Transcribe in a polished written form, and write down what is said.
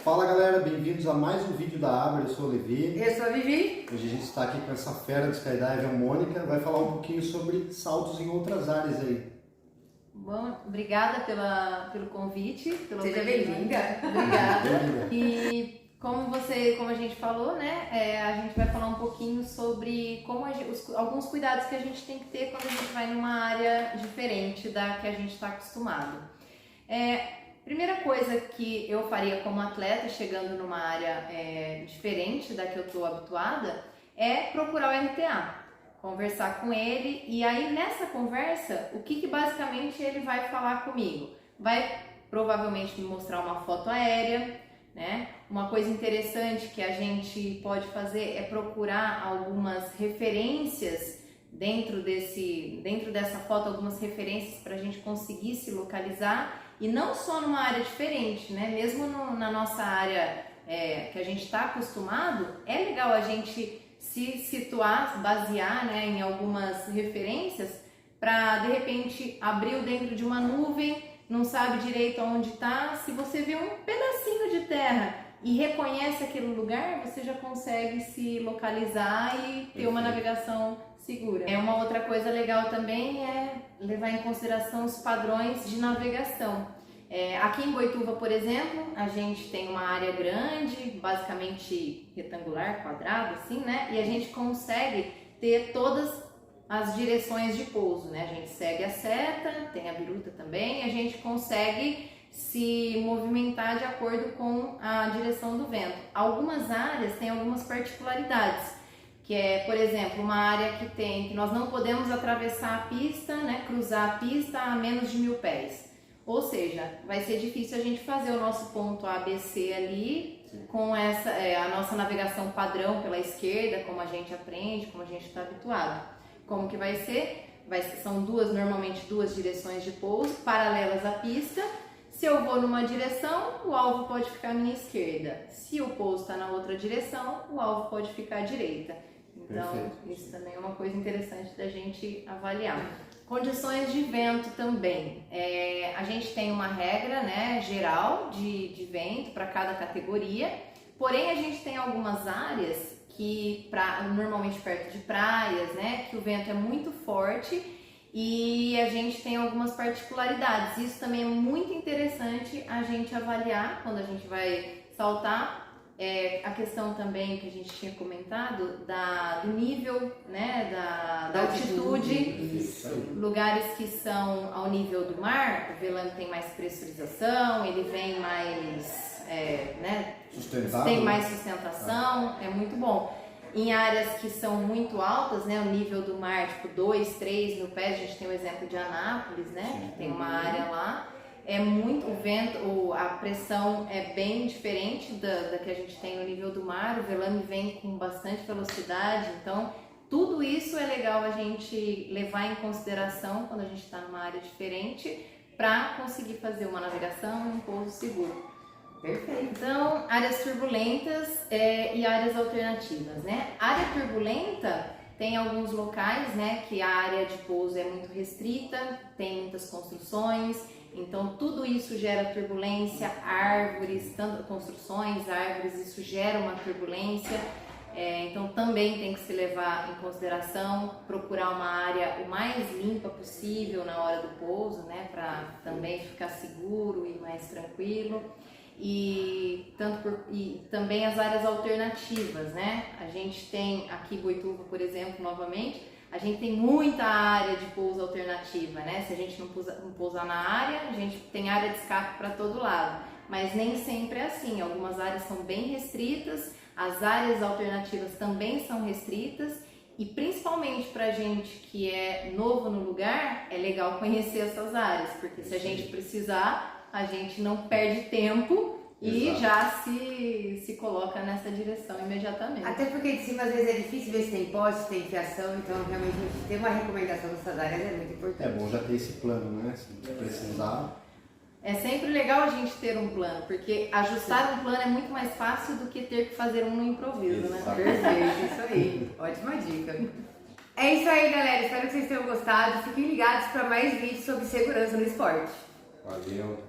Fala galera, bem-vindos a mais um vídeo da Abra. Eu sou o Levi. Eu sou a Vivi. Hoje a gente está aqui com essa fera de skydive, a Mônica, vai falar um pouquinho sobre saltos em outras áreas aí. Bom, obrigada pelo convite. Seja bem-vinda. Obrigada. Bem-vinda. E como a gente falou, né, a gente vai falar um pouquinho sobre alguns cuidados que a gente tem que ter quando a gente vai numa área diferente da que a gente está acostumado. Primeira coisa que eu faria como atleta chegando numa área diferente da que eu estou habituada é procurar o RTA, conversar com ele, e aí nessa conversa, o que basicamente ele vai falar comigo? Vai provavelmente me mostrar uma foto aérea, né? Uma coisa interessante que a gente pode fazer é procurar algumas referências dentro dessa foto, algumas referências para a gente conseguir se localizar, e não só numa área diferente, né? Mesmo na nossa área que a gente está acostumado, é legal a gente se situar, basear, né, em algumas referências para de repente abriu dentro de uma nuvem, não sabe direito aonde está. Se você vê um pedacinho de terra e reconhece aquele lugar, você já consegue se localizar e ter uma navegação segura. Uma outra coisa legal também é levar em consideração os padrões de navegação. Aqui em Boituva, por exemplo, a gente tem uma área grande, basicamente retangular, quadrada, assim, né? E a gente consegue ter todas as direções de pouso, né? A gente segue a seta, tem a biruta também, a gente consegue se movimentar de acordo com a direção do vento. Algumas áreas têm algumas particularidades, que é, por exemplo, uma área que nós não podemos atravessar a pista, né, cruzar a pista a menos de 1000 pés. Ou seja, vai ser difícil a gente fazer o nosso ponto ABC ali. Sim. Com a nossa navegação padrão pela esquerda, como a gente aprende, como a gente está habituado. Como que vai ser? São normalmente duas direções de pouso paralelas à pista. Se eu vou numa direção, o alvo pode ficar à minha esquerda. Se o pouso está na outra direção, o alvo pode ficar à direita. Então, perfeito. Isso também é uma coisa interessante da gente avaliar. Condições de vento também. A gente tem uma regra, né, geral de vento para cada categoria, porém a gente tem algumas áreas que, normalmente perto de praias, né, que o vento é muito forte e a gente tem algumas particularidades. Isso também é muito interessante a gente avaliar quando a gente vai saltar. A questão também que a gente tinha comentado do nível, né, da altitude. Isso. Lugares que são ao nível do mar, o velame tem mais pressurização, ele vem mais, né, tem mais sustentação, é muito bom. Em áreas que são muito altas, né, o nível do mar, tipo 2, 3 mil pés, a gente tem o exemplo de Anápolis, né, que tem uma área lá. O vento, a pressão é bem diferente da que a gente tem no nível do mar, o velame vem com bastante velocidade, então tudo isso é legal a gente levar em consideração quando a gente está numa área diferente para conseguir fazer uma navegação e um pouso seguro. Perfeito. Então, áreas turbulentas e áreas alternativas, né? Área turbulenta tem alguns locais, né, que a área de pouso é muito restrita, tem muitas construções. Então tudo isso gera turbulência, árvores, tanto construções, árvores, isso gera uma turbulência. Então também tem que se levar em consideração, procurar uma área o mais limpa possível na hora do pouso, né, para também ficar seguro e mais tranquilo. E também as áreas alternativas, né? A gente tem aqui Boituva, por exemplo, novamente, a gente tem muita área de pouso alternativa, né? Se a gente não pousar na área, a gente tem área de escape para todo lado. Mas nem sempre é assim. Algumas áreas são bem restritas, as áreas alternativas também são restritas. E principalmente para a gente que é novo no lugar, é legal conhecer essas áreas, porque se a gente precisar, a gente não perde tempo. E exato, já se coloca nessa direção imediatamente. Até porque de cima às vezes é difícil ver se tem poste, se tem fiação, então realmente a gente ter uma recomendação dessas áreas é muito importante. É bom já ter esse plano, né? Se precisar. É sempre legal a gente ter um plano, porque ajustar um plano é muito mais fácil do que ter que fazer um no improviso, né? Perfeito, isso aí. Ótima dica. É isso aí, galera. Espero que vocês tenham gostado. Fiquem ligados para mais vídeos sobre segurança no esporte. Valeu!